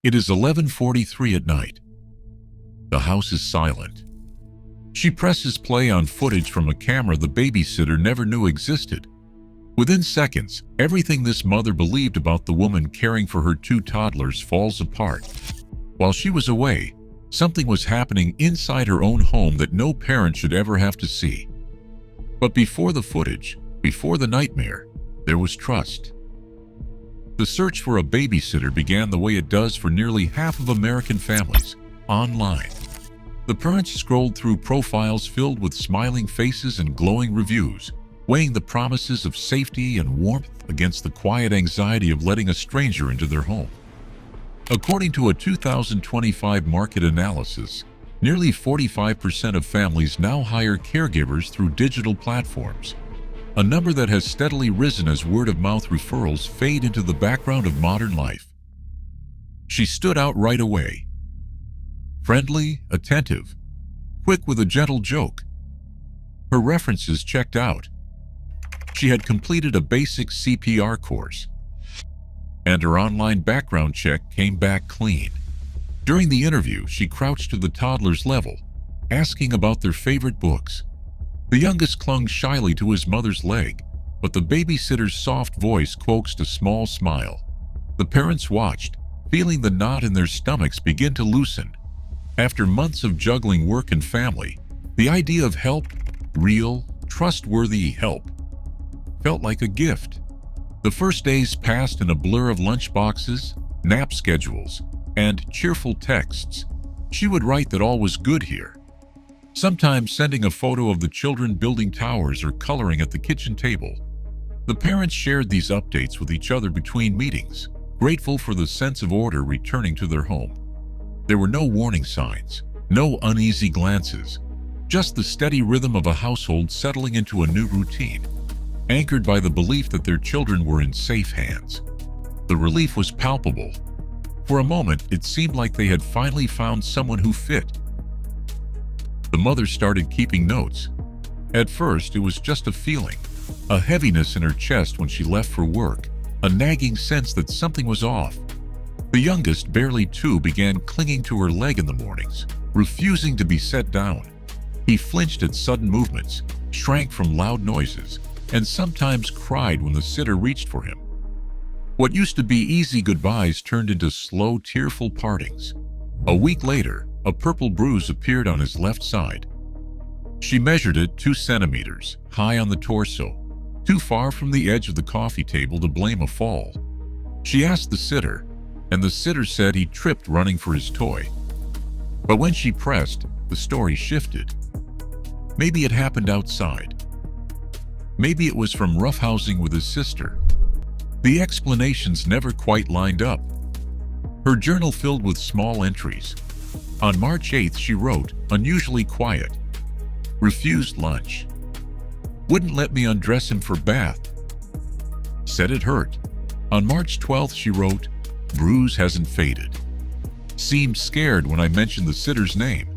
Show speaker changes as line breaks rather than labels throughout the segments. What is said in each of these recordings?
It is 11:43 at night. The house is silent. She presses play on footage from a camera the babysitter never knew existed. Within seconds, everything this mother believed about the woman caring for her two toddlers falls apart. While she was away, something was happening inside her own home that no parent should ever have to see. But before the footage, before the nightmare, there was trust. The search for a babysitter began the way it does for nearly half of American families, online. The parents scrolled through profiles filled with smiling faces and glowing reviews, weighing the promises of safety and warmth against the quiet anxiety of letting a stranger into their home. According to a 2025 market analysis, nearly 45% of families now hire caregivers through digital platforms, a number that has steadily risen as word-of-mouth referrals fade into the background of modern life. She stood out right away. Friendly, attentive, quick with a gentle joke. Her references checked out. She had completed a basic CPR course, and her online background check came back clean. During the interview, she crouched to the toddler's level, asking about their favorite books. The youngest clung shyly to his mother's leg, but the babysitter's soft voice coaxed a small smile. The parents watched, feeling the knot in their stomachs begin to loosen. After months of juggling work and family, the idea of help, real, trustworthy help, felt like a gift. The first days passed in a blur of lunchboxes, nap schedules, and cheerful texts. She would write that all was good here, sometimes sending a photo of the children building towers or coloring at the kitchen table. The parents shared these updates with each other between meetings, grateful for the sense of order returning to their home. There were no warning signs, no uneasy glances, just the steady rhythm of a household settling into a new routine, anchored by the belief that their children were in safe hands. The relief was palpable. For a moment, it seemed like they had finally found someone who fit. The mother started keeping notes. At first, it was just a feeling, a heaviness in her chest when she left for work, a nagging sense that something was off. The youngest, barely 2, began clinging to her leg in the mornings, refusing to be set down. He flinched at sudden movements, shrank from loud noises, and sometimes cried when the sitter reached for him. What used to be easy goodbyes turned into slow, tearful partings. A week later, a purple bruise appeared on his left side. She measured it 2 centimeters, high on the torso, too far from the edge of the coffee table to blame a fall. She asked the sitter, and the sitter said he tripped running for his toy. But when she pressed, the story shifted. Maybe it happened outside. Maybe it was from roughhousing with his sister. The explanations never quite lined up. Her journal filled with small entries. On March 8th, she wrote, unusually quiet. Refused lunch. Wouldn't let me undress him for bath. Said it hurt. On March 12th, she wrote, bruise hasn't faded. Seemed scared when I mentioned the sitter's name.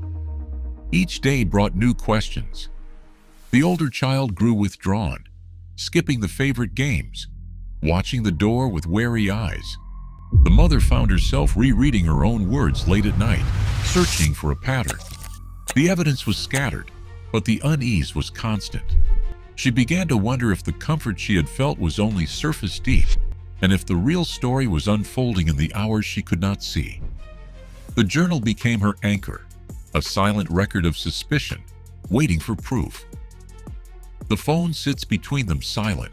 Each day brought new questions. The older child grew withdrawn, skipping the favorite games, watching the door with wary eyes. The mother found herself rereading her own words late at night, searching for a pattern. The evidence was scattered, but the unease was constant. She began to wonder if the comfort she had felt was only surface deep, and if the real story was unfolding in the hours she could not see. The journal became her anchor, a silent record of suspicion, waiting for proof. The phone sits between them silent.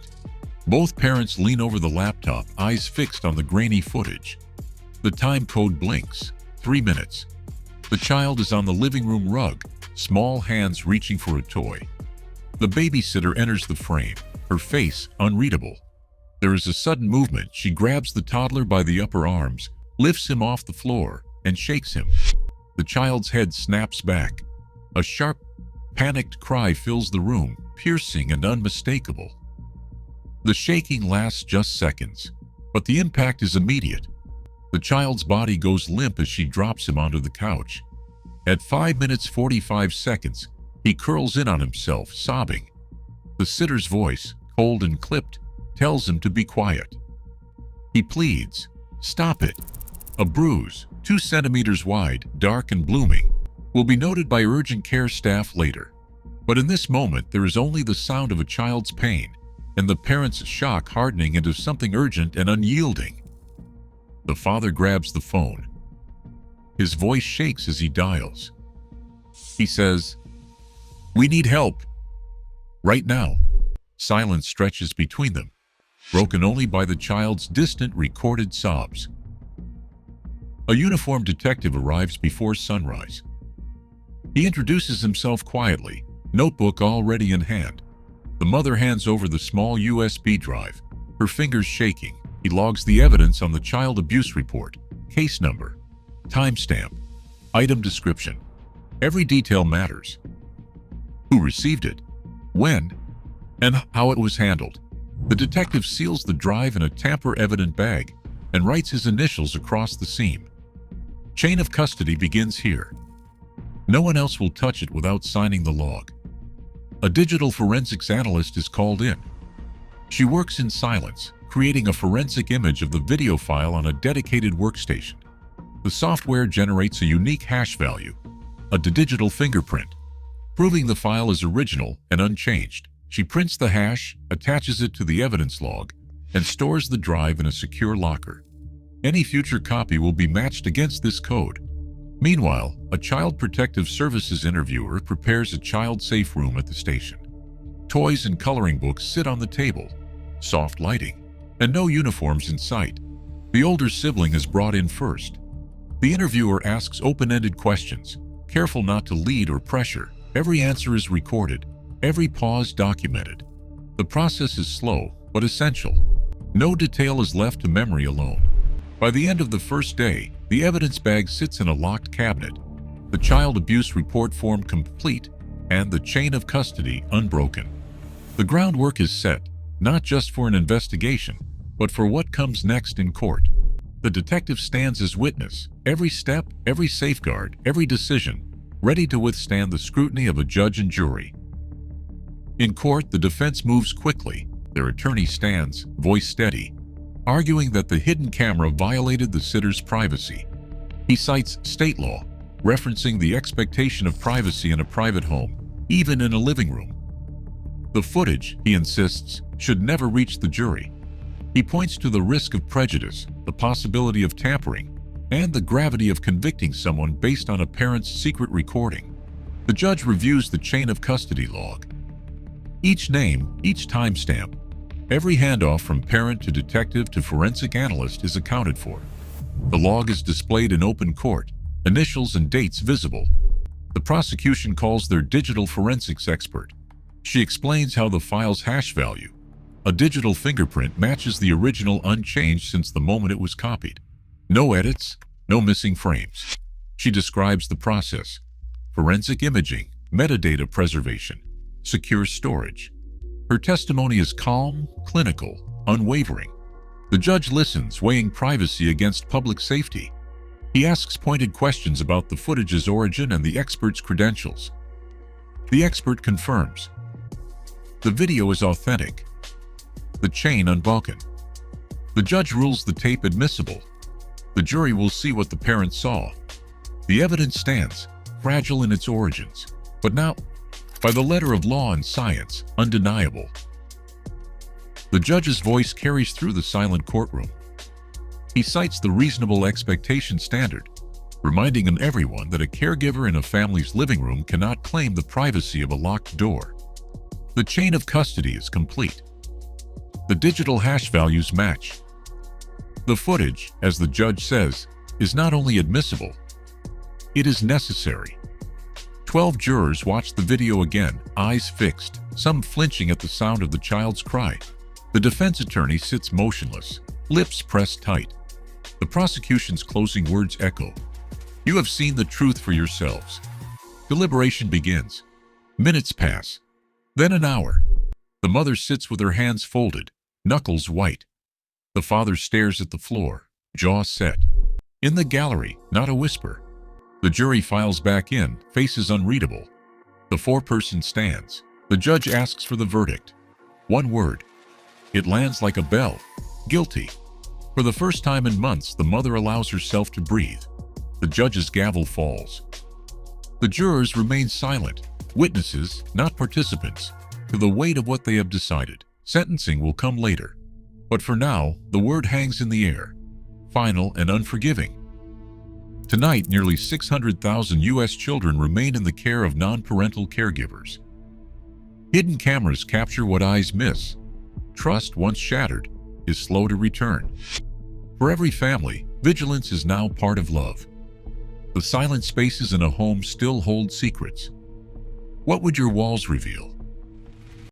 Both parents lean over the laptop, eyes fixed on the grainy footage. The time code blinks. 3 minutes. The child is on the living room rug, small hands reaching for a toy. The babysitter enters the frame, her face unreadable. There is a sudden movement. She grabs the toddler by the upper arms, lifts him off the floor, and shakes him. The child's head snaps back. A sharp, panicked cry fills the room, piercing and unmistakable. The shaking lasts just seconds, but the impact is immediate. The child's body goes limp as she drops him onto the couch. At 5 minutes 45 seconds, he curls in on himself, sobbing. The sitter's voice, cold and clipped, tells him to be quiet. He pleads, "Stop it. A bruise, 2 centimeters wide, dark and blooming, will be noted by urgent care staff later. But in this moment, there is only the sound of a child's pain and the parent's shock hardening into something urgent and unyielding. The father grabs the phone. His voice shakes as he dials. He says, "We need help. Right now." Silence stretches between them, broken only by the child's distant recorded sobs. A uniformed detective arrives before sunrise. He introduces himself quietly, notebook already in hand. The mother hands over the small USB drive, her fingers shaking. He logs the evidence on the child abuse report, case number, timestamp, item description. Every detail matters. Who received it, when, and how it was handled. The detective seals the drive in a tamper-evident bag and writes his initials across the seam. Chain of custody begins here. No one else will touch it without signing the log. A digital forensics analyst is called in. She works in silence, creating a forensic image of the video file on a dedicated workstation. The software generates a unique hash value, a digital fingerprint, proving the file is original and unchanged. She prints the hash, attaches it to the evidence log, and stores the drive in a secure locker. Any future copy will be matched against this code. Meanwhile, a Child Protective Services interviewer prepares a child-safe room at the station. Toys and coloring books sit on the table, soft lighting, and no uniforms in sight. The older sibling is brought in first. The interviewer asks open-ended questions, careful not to lead or pressure. Every answer is recorded, every pause documented. The process is slow, but essential. No detail is left to memory alone. By the end of the first day, the evidence bag sits in a locked cabinet, the child abuse report form complete, and the chain of custody unbroken. The groundwork is set, not just for an investigation, but for what comes next in court. The detective stands as witness, every step, every safeguard, every decision, ready to withstand the scrutiny of a judge and jury. In court, the defense moves quickly. Their attorney stands, voice steady, arguing that the hidden camera violated the sitter's privacy. He cites state law, referencing the expectation of privacy in a private home, even in a living room. The footage, he insists, should never reach the jury. He points to the risk of prejudice, the possibility of tampering, and the gravity of convicting someone based on a parent's secret recording. The judge reviews the chain of custody log. Each name, each timestamp, every handoff from parent to detective to forensic analyst is accounted for. The log is displayed in open court, initials and dates visible. The prosecution calls their digital forensics expert. She explains how the file's hash value, a digital fingerprint, matches the original unchanged since the moment it was copied. No edits, no missing frames. She describes the process: forensic imaging, metadata preservation, secure storage. Her testimony is calm, clinical, unwavering. The judge listens, weighing privacy against public safety. He asks pointed questions about the footage's origin and the expert's credentials. The expert confirms. The video is authentic. The chain unbroken. The judge rules the tape admissible. The jury will see what the parents saw. The evidence stands, fragile in its origins, but now, by the letter of law and science, undeniable. The judge's voice carries through the silent courtroom. He cites the reasonable expectation standard, reminding everyone that a caregiver in a family's living room cannot claim the privacy of a locked door. The chain of custody is complete. The digital hash values match. The footage, as the judge says, is not only admissible, it is necessary. 12 jurors watched the video again, eyes fixed, some flinching at the sound of the child's cry. The defense attorney sits motionless, lips pressed tight. The prosecution's closing words echo. "You have seen the truth for yourselves." Deliberation begins. Minutes pass. Then an hour. The mother sits with her hands folded, knuckles white. The father stares at the floor, jaw set. In the gallery, not a whisper. The jury files back in, faces unreadable. The foreperson stands. The judge asks for the verdict. One word. It lands like a bell. Guilty. For the first time in months, the mother allows herself to breathe. The judge's gavel falls. The jurors remain silent, witnesses, not participants, to the weight of what they have decided. Sentencing will come later. But for now, the word hangs in the air, final and unforgiving. Tonight, nearly 600,000 U.S. children remain in the care of non-parental caregivers. Hidden cameras capture what eyes miss. Trust, once shattered, is slow to return. For every family, vigilance is now part of love. The silent spaces in a home still hold secrets. What would your walls reveal?